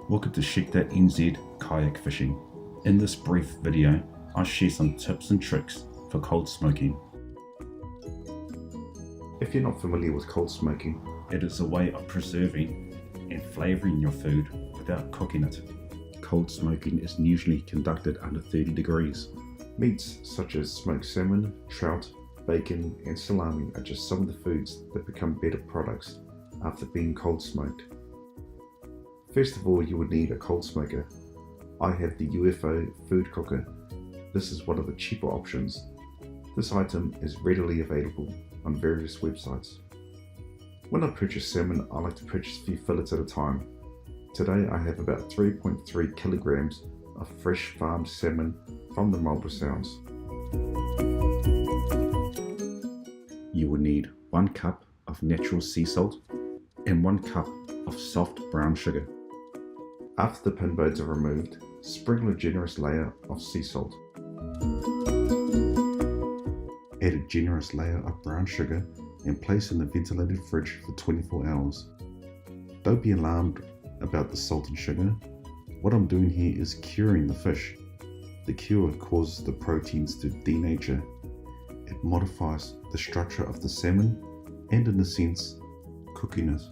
Welcome to Shikta NZ Kayak Fishing. In this brief video, I share some tips and tricks for cold smoking. If you're not familiar with cold smoking, It is a way of preserving and flavouring your food without cooking it. Cold smoking is usually conducted under 30 degrees. meats such as smoked salmon, trout, bacon and salami are just some of the foods that become better products after being cold smoked. First of all, you would need a cold smoker. I have the UFO food cooker. This is one of the cheaper options. This item is readily available on various websites. When I purchase salmon, I like to purchase a few fillets at a time. Today I have about 3.3 kilograms of fresh farmed salmon from the Marlborough Sounds. You will need 1 cup of natural sea salt and 1 cup of soft brown sugar. After the pin bones are removed, sprinkle a generous layer of sea salt. Add a generous layer of brown sugar and place in the ventilated fridge for 24 hours. Don't be alarmed about the salt and sugar. What I'm doing here is curing the fish. The cure causes the proteins to denature. It modifies the structure of the salmon and, in a sense, cooking it.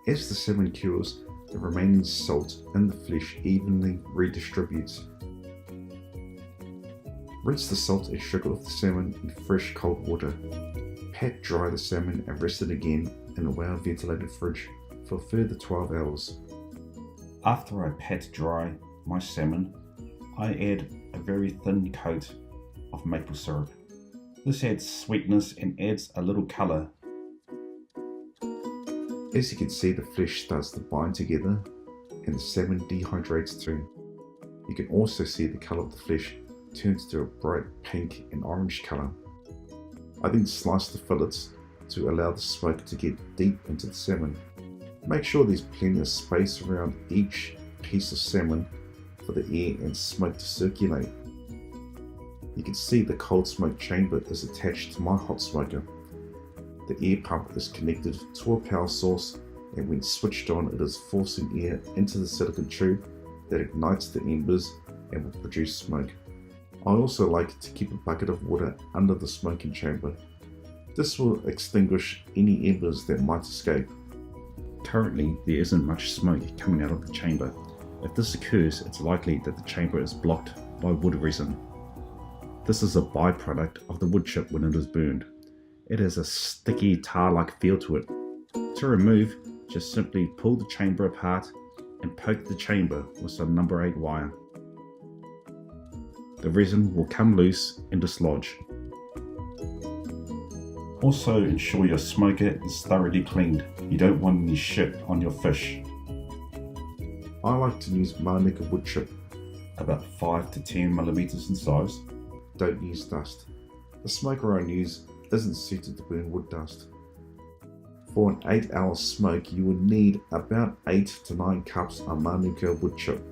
As the salmon cures, the remaining salt in the flesh evenly redistributes. Rinse the salt and sugar off the salmon in fresh cold water. Pat dry the salmon and rest it again in a well-ventilated fridge for a further 12 hours. After I pat dry my salmon, I add a very thin coat of maple syrup. This adds sweetness and adds a little colour. As you can see, the flesh starts to bind together and the salmon dehydrates too. You can also see the colour of the flesh turns to a bright pink and orange colour. I then slice the fillets to allow the smoke to get deep into the salmon. Make sure there's plenty of space around each piece of salmon for the air and smoke to circulate. You can see the cold smoke chamber is attached to my hot smoker. The air pump is connected to a power source, and when switched on, it is forcing air into the silicone tube that ignites the embers and will produce smoke. I also like to keep a bucket of water under the smoking chamber. This will extinguish any embers that might escape. Currently, there isn't much smoke coming out of the chamber. If this occurs, it's likely that the chamber is blocked by wood resin. This is a byproduct of the wood chip when it is burned. It has a sticky tar-like feel to it. To remove, just simply pull the chamber apart and poke the chamber with some number 8 wire. The resin will come loose and dislodge. Also ensure your smoker is thoroughly cleaned. You don't want any shit on your fish. I like to use Manuka wood chip. About 5 to 10 millimeters in size. Don't use dust. The smoker I use isn't suited to burn wood dust. For an 8-hour smoke, you would need about 8 to 9 cups of Manuka wood chip.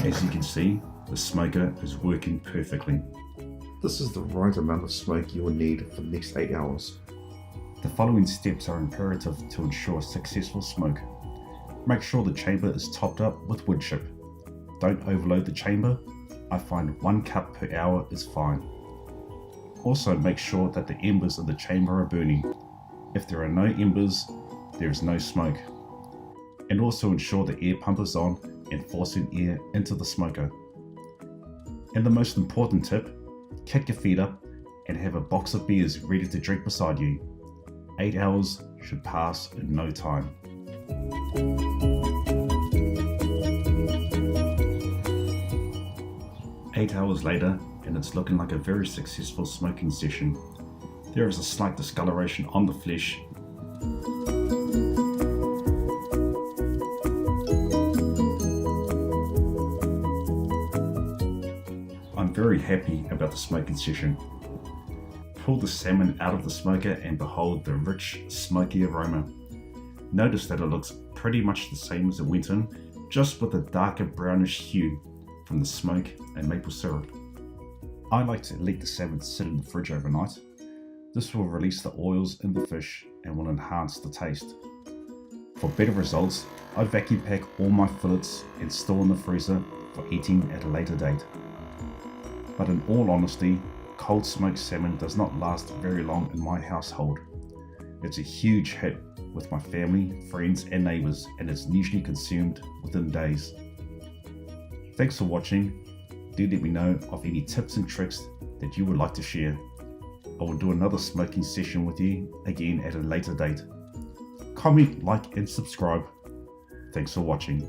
As you can see, the smoker is working perfectly. This is the right amount of smoke you will need for the next 8 hours. The following steps are imperative to ensure successful smoke. Make sure the chamber is topped up with wood chip. Don't overload the chamber. I find 1 cup per hour is fine. Also make sure that the embers in the chamber are burning. If there are no embers, there is no smoke. And also ensure the air pump is on and forcing air into the smoker. And the most important tip, kick your feet up and have a box of beers ready to drink beside you. 8 hours should pass in no time. Eight hours later, and it's looking like a very successful smoking session. There is a slight discoloration on the flesh. I'm very happy about the smoking session. Pull the salmon out of the smoker and behold the rich, smoky aroma. Notice that it looks pretty much the same as it went in, just with a darker brownish hue from the smoke and maple syrup. I like to let the salmon sit in the fridge overnight. This will release the oils in the fish and will enhance the taste. For better results, I vacuum pack all my fillets and store in the freezer for eating at a later date. But in all honesty, cold smoked salmon does not last very long in my household. It's a huge hit with my family, friends and neighbours, and it's usually consumed within days. Thanks for watching. Do let me know of any tips and tricks that you would like to share. I will do another smoking session with you again at a later date. Comment, like and subscribe. Thanks for watching.